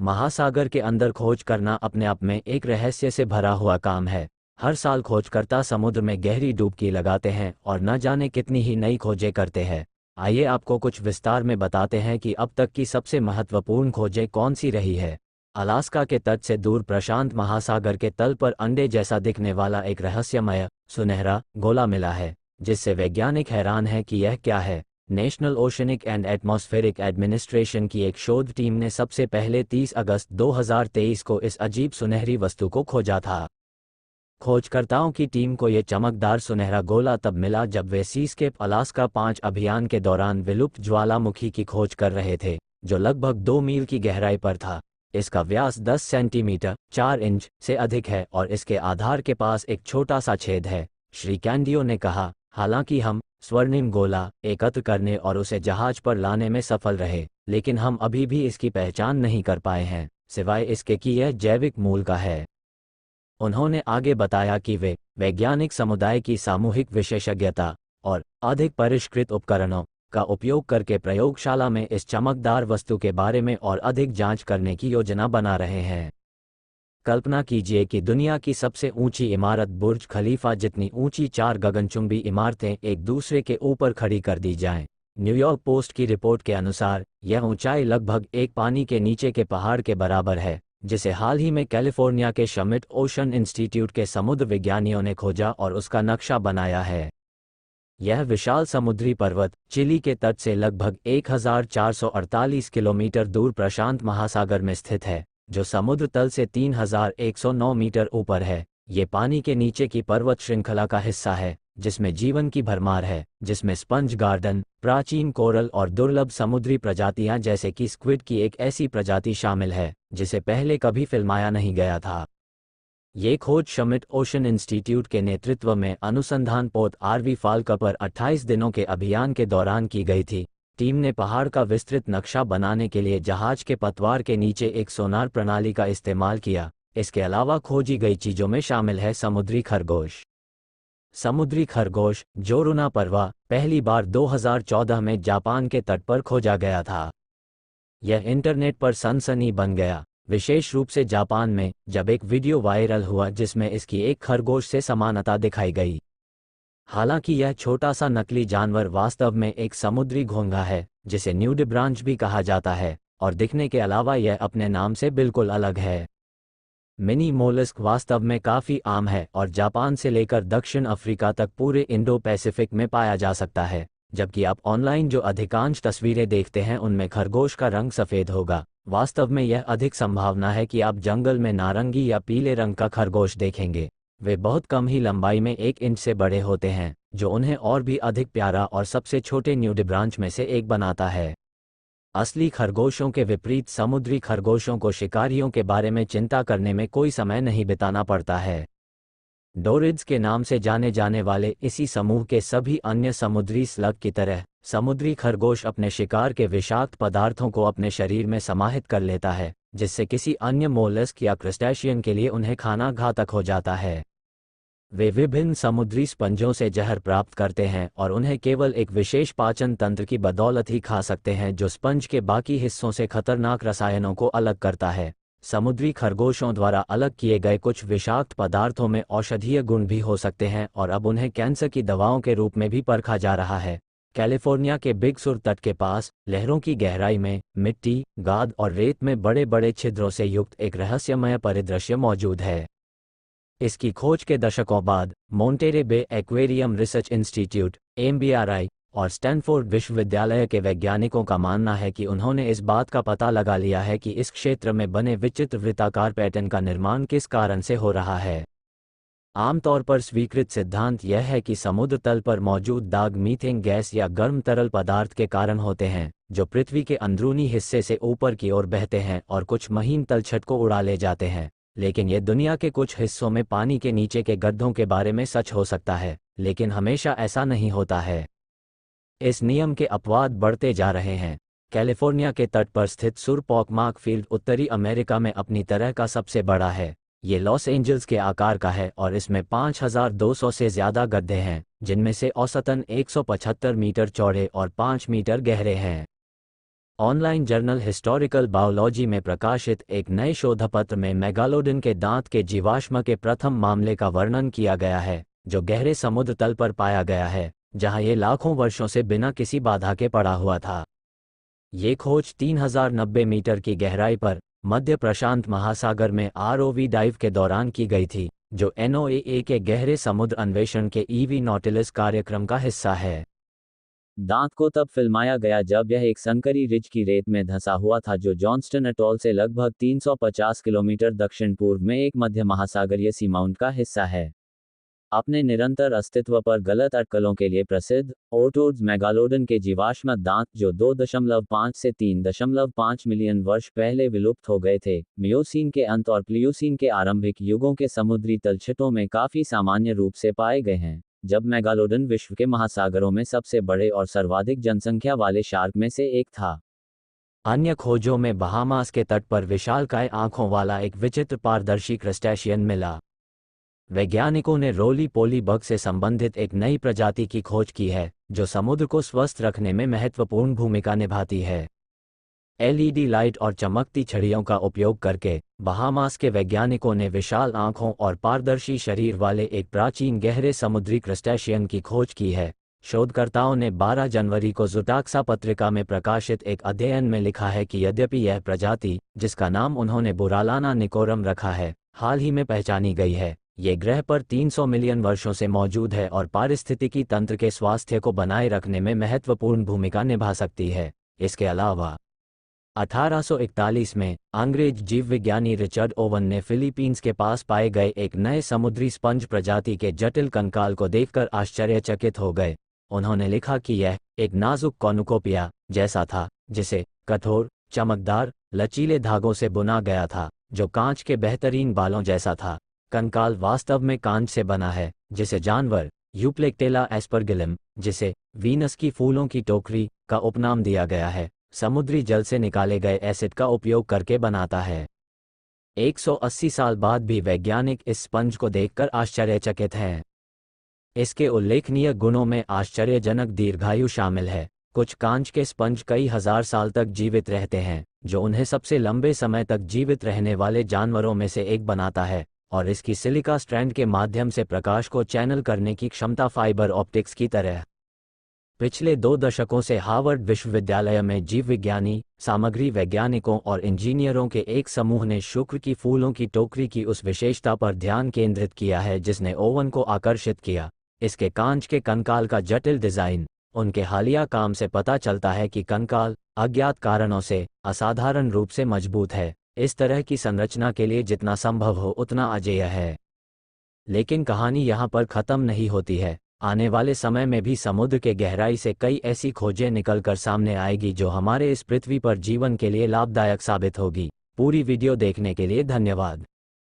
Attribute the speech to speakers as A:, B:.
A: महासागर के अंदर खोज करना अपने आप में एक रहस्य से भरा हुआ काम है। हर साल खोजकर्ता समुद्र में गहरी डुबकी लगाते हैं और न जाने कितनी ही नई खोजें करते हैं। आइए आपको कुछ विस्तार में बताते हैं कि अब तक की सबसे महत्वपूर्ण खोजें कौन सी रही है। अलास्का के तट से दूर प्रशांत महासागर के तल पर अंडे जैसा दिखने वाला एक रहस्यमय सुनहरा गोला मिला है, जिससे वैज्ञानिक हैरान है कि यह क्या है। National oceanic and atmospheric administration की एक शोध टीम ने सबसे पहले 30 अगस्त 2023 को इस अजीब सुनहरी वस्तु को खोजा था। खोजकर्ताओं की टीम को यह चमकदार सुनहरा गोला तब मिला जब वे सीस्केप अलास्का 5 अभियान के दौरान विलुप्त ज्वालामुखी की खोज कर रहे थे, जो लगभग 2 मील की गहराई पर था। इसका व्यास 10 सेंटीमीटर 4 इंच से अधिक है और इसके आधार के पास एक छोटा सा छेद है, श्री कैंडियो ने कहा। हालांकि हम स्वर्णिम गोला एकत्र करने और उसे जहाज पर लाने में सफल रहे, लेकिन हम अभी भी इसकी पहचान नहीं कर पाए हैं, सिवाय इसके कि यह जैविक मूल का है। उन्होंने आगे बताया कि वे वैज्ञानिक समुदाय की सामूहिक विशेषज्ञता और अधिक परिष्कृत उपकरणों का उपयोग करके प्रयोगशाला में इस चमकदार वस्तु के बारे में और अधिक जांच करने की योजना बना रहे हैं। कल्पना कीजिए कि दुनिया की सबसे ऊंची इमारत बुर्ज खलीफा जितनी ऊंची 4 गगनचुंबी इमारतें एक दूसरे के ऊपर खड़ी कर दी जाएं। न्यूयॉर्क पोस्ट की रिपोर्ट के अनुसार यह ऊंचाई लगभग एक पानी के नीचे के पहाड़ के बराबर है, जिसे हाल ही में कैलिफोर्निया के शमिट ओशन इंस्टीट्यूट के समुद्र विज्ञानियों ने खोजा और उसका नक्शा बनाया है। यह विशाल समुद्री पर्वत चिली के तट से लगभग 1448 किलोमीटर दूर प्रशांत महासागर में स्थित है, जो समुद्र तल से 3109 मीटर ऊपर है। ये पानी के नीचे की पर्वत श्रृंखला का हिस्सा है, जिसमें जीवन की भरमार है, जिसमें स्पंज गार्डन, प्राचीन कोरल और दुर्लभ समुद्री प्रजातियां जैसे कि स्क्विड की एक ऐसी प्रजाति शामिल है जिसे पहले कभी फिल्माया नहीं गया था। ये खोज शमिट ओशन इंस्टीट्यूट के नेतृत्व में अनुसंधान पोत आरवी फाल्क पर 28 दिनों के अभियान के दौरान की गई थी। टीम ने पहाड़ का विस्तृत नक्शा बनाने के लिए जहाज के पतवार के नीचे एक सोनार प्रणाली का इस्तेमाल किया। इसके अलावा खोजी गई चीजों में शामिल है समुद्री खरगोश। समुद्री खरगोश जोरुना पर्वा पहली बार 2014 में जापान के तट पर खोजा गया था। यह इंटरनेट पर सनसनी बन गया, विशेष रूप से जापान में, जब एक वीडियो वायरल हुआ जिसमें इसकी एक खरगोश से समानता दिखाई गई। हालांकि यह छोटा सा नकली जानवर वास्तव में एक समुद्री घोंघा है, जिसे न्यूडिब्रांच भी कहा जाता है, और दिखने के अलावा यह अपने नाम से बिल्कुल अलग है। मिनी मोलस्क वास्तव में काफ़ी आम है और जापान से लेकर दक्षिण अफ्रीका तक पूरे इंडो पैसिफिक में पाया जा सकता है, जबकि आप ऑनलाइन जो अधिकांश तस्वीरें देखते हैं उनमें खरगोश का रंग सफ़ेद होगा। वास्तव में यह अधिक संभावना है कि आप जंगल में नारंगी या पीले रंग का खरगोश देखेंगे। वे बहुत कम ही लंबाई में 1 इंच से बड़े होते हैं, जो उन्हें और भी अधिक प्यारा और सबसे छोटे न्यूडिब्रांच में से एक बनाता है। असली खरगोशों के विपरीत समुद्री खरगोशों को शिकारियों के बारे में चिंता करने में कोई समय नहीं बिताना पड़ता है। डोरिड्स के नाम से जाने जाने वाले इसी समूह के सभी अन्य समुद्री स्लग की तरह समुद्री खरगोश अपने शिकार के विषाक्त पदार्थों को अपने शरीर में समाहित कर लेता है, जिससे किसी अन्य मोलस्क या क्रस्टेशियन के लिए उन्हें खाना घातक हो जाता है। वे विभिन्न समुद्री स्पंजों से जहर प्राप्त करते हैं और उन्हें केवल एक विशेष पाचन तंत्र की बदौलत ही खा सकते हैं, जो स्पंज के बाकी हिस्सों से खतरनाक रसायनों को अलग करता है। समुद्री खरगोशों द्वारा अलग किए गए कुछ विषाक्त पदार्थों में औषधीय गुण भी हो सकते हैं और अब उन्हें कैंसर की दवाओं के रूप में भी परखा जा रहा है। कैलिफोर्निया के बिग सुर तट के पास लहरों की गहराई में मिट्टी, गाद और रेत में बड़े बड़े छिद्रों से युक्त एक रहस्यमय परिदृश्य मौजूद है। इसकी खोज के दशकों बाद Monterey Bay Aquarium Research Institute (MBRI) और स्टैनफोर्ड विश्वविद्यालय के वैज्ञानिकों का मानना है कि उन्होंने इस बात का पता लगा लिया है कि इस क्षेत्र में बने विचित्र वृत्ताकार पैटर्न का निर्माण किस कारण से हो रहा है। आमतौर पर स्वीकृत सिद्धांत यह है कि समुद्र तल पर मौजूद दाग मीथेन गैस या गर्म तरल पदार्थ के कारण होते हैं, जो पृथ्वी के अंदरूनी हिस्से से ऊपर की ओर बहते हैं और कुछ महीन तलछट को उड़ा ले जाते हैं। लेकिन यह दुनिया के कुछ हिस्सों में पानी के नीचे के गड्ढों के बारे में सच हो सकता है, लेकिन हमेशा ऐसा नहीं होता है। इस नियम के अपवाद बढ़ते जा रहे हैं। कैलिफोर्निया के तट पर स्थित सुर पॉकमार्क फील्ड उत्तरी अमेरिका में अपनी तरह का सबसे बड़ा है। ये लॉस एंजल्स के आकार का है और इसमें 5200 से ज़्यादा गड्ढे हैं, जिनमें से औसतन 175 मीटर चौड़े और 5 मीटर गहरे हैं। ऑनलाइन जर्नल हिस्टोरिकल बायोलॉजी में प्रकाशित एक नए शोधपत्र में मेगालोडन के दांत के जीवाश्म के प्रथम मामले का वर्णन किया गया है, जो गहरे समुद्र तल पर पाया गया है, जहां ये लाखों वर्षों से बिना किसी बाधा के पड़ा हुआ था। ये खोज 3090 मीटर की गहराई पर मध्य प्रशांत महासागर में आरओवी डाइव के दौरान की गई थी, जो एनओएए के गहरे समुद्र अन्वेषण के ईवी नॉटिलस कार्यक्रम का हिस्सा है। दांत को तब फिल्माया गया जब यह एक संकरी रिज की रेत में धंसा हुआ था, जो जॉन्स्टन अटॉल से लगभग 350 किलोमीटर दक्षिण पूर्व में एक मध्य महासागरीय सीमाउंट का हिस्सा है। अपने निरंतर अस्तित्व पर गलत अटकलों के लिए प्रसिद्ध ओर्टोड्स मेगालोडन के जीवाश्म दांत, जो 2.5 से 3.5 मिलियन वर्ष पहले विलुप्त हो गए थे, मियोसीन के अंत और प्लियोसीन के आरंभिक युगों के समुद्री तलछटों में काफी सामान्य रूप से पाए गए हैं, जब मेगालोडन विश्व के महासागरों में सबसे बड़े और सर्वाधिक जनसंख्या वाले शार्क में से एक था। अन्य खोजों में बहामास के तट पर विशालकाय आंखों वाला एक विचित्र पारदर्शी क्रस्टेशियन मिला। वैज्ञानिकों ने रोली पोली बग से संबंधित एक नई प्रजाति की खोज की है, जो समुद्र को स्वस्थ रखने में महत्वपूर्ण भूमिका निभाती है। एलईडी लाइट और चमकती छड़ियों का उपयोग करके बहामास के वैज्ञानिकों ने विशाल आंखों और पारदर्शी शरीर वाले एक प्राचीन गहरे समुद्री क्रस्टेशियन की खोज की है। शोधकर्ताओं ने 12 जनवरी को ज़ूटाक्सा पत्रिका में प्रकाशित एक अध्ययन में लिखा है कि यद्यपि यह प्रजाति, जिसका नाम उन्होंने बुरालाना निकोरम रखा है, हाल ही में पहचानी गई है, ये ग्रह पर 300 मिलियन वर्षों से मौजूद है और पारिस्थितिकी तंत्र के स्वास्थ्य को बनाए रखने में महत्वपूर्ण भूमिका निभा सकती है। इसके अलावा 1841 में अंग्रेज जीवविज्ञानी रिचर्ड ओवन ने फिलीपींस के पास पाए गए एक नए समुद्री स्पंज प्रजाति के जटिल कंकाल को देखकर आश्चर्यचकित हो गए। उन्होंने लिखा कि यह एक नाजुक कॉर्नुकोपिया जैसा था, जिसे कठोर, चमकदार, लचीले धागों से बुना गया था, जो कांच के बेहतरीन बालों जैसा था। कंकाल वास्तव में कांच से बना है, जिसे जानवर यूप्लेक्टेला एस्परगिलम, जिसे वीनस की फूलों की टोकरी का उपनाम दिया गया है, समुद्री जल से निकाले गए एसिड का उपयोग करके बनाता है। 180 साल बाद भी वैज्ञानिक इस स्पंज को देखकर आश्चर्यचकित हैं। इसके उल्लेखनीय गुणों में आश्चर्यजनक दीर्घायु शामिल है। कुछ कांच के स्पंज कई हजार साल तक जीवित रहते हैं, जो उन्हें सबसे लंबे समय तक जीवित रहने वाले जानवरों में से एक बनाता है, और इसकी सिलिका स्ट्रैंड के माध्यम से प्रकाश को चैनल करने की क्षमता फाइबर ऑप्टिक्स की तरह। पिछले 2 दशकों से हार्वर्ड विश्वविद्यालय में जीवविज्ञानी, सामग्री वैज्ञानिकों और इंजीनियरों के एक समूह ने शुक्र की फूलों की टोकरी की उस विशेषता पर ध्यान केंद्रित किया है जिसने ओवन को आकर्षित किया। इसके कांच के कंकाल का जटिल डिजाइन। उनके हालिया काम से पता चलता है कि कंकाल अज्ञात कारणों से असाधारण रूप से मजबूत है, इस तरह की संरचना के लिए जितना संभव हो उतना अजेय है। लेकिन कहानी यहाँ पर खत्म नहीं होती है। आने वाले समय में भी समुद्र के गहराई से कई ऐसी खोजें निकलकर सामने आएगी जो हमारे इस पृथ्वी पर जीवन के लिए लाभदायक साबित होगी। पूरी वीडियो देखने के लिए धन्यवाद।